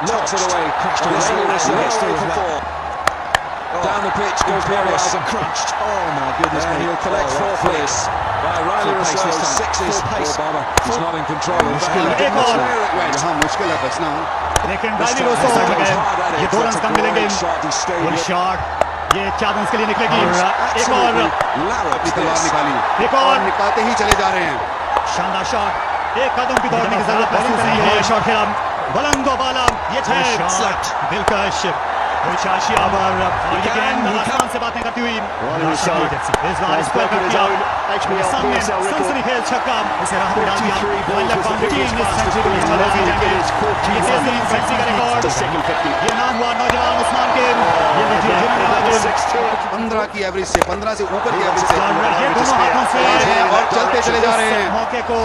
knocks it away. Down the pitch goes Perez. Crunched. Oh my goodness. And he'll collect four plays by Riley Rossouw. Sixes for Babar. He's not in control of that. यहाँ मुश्किल है बचना. लेकिन Riley Roseau आ गए. ये 2 run कम मिलेंगे. और shot ये 4 रन के लिए निकलेगी. एक और अपनी तलवार निकाली. एक और निकालते ही चले जा रहे हैं. शानदार शॉट. एक कदम की दौड़ने की जरूरत नहीं है. शॉट खेला बुलंद बाला. ये दिलकश शाशिया और ये गेंद आसमान से बातें करती हुई इस बार स्क्वायर कर दिया. सामने सनसनीखेज छक्का. इसे राह में डाल दिया. सेंचुरी का रिकॉर्ड. ये नाम हुआ नौजवान उस्मान के. ये 15 की एवरेज से 15 से ऊपर की एवरेज से ये दोनों हाथों से और चलते चले जा रहे हैं. मौके को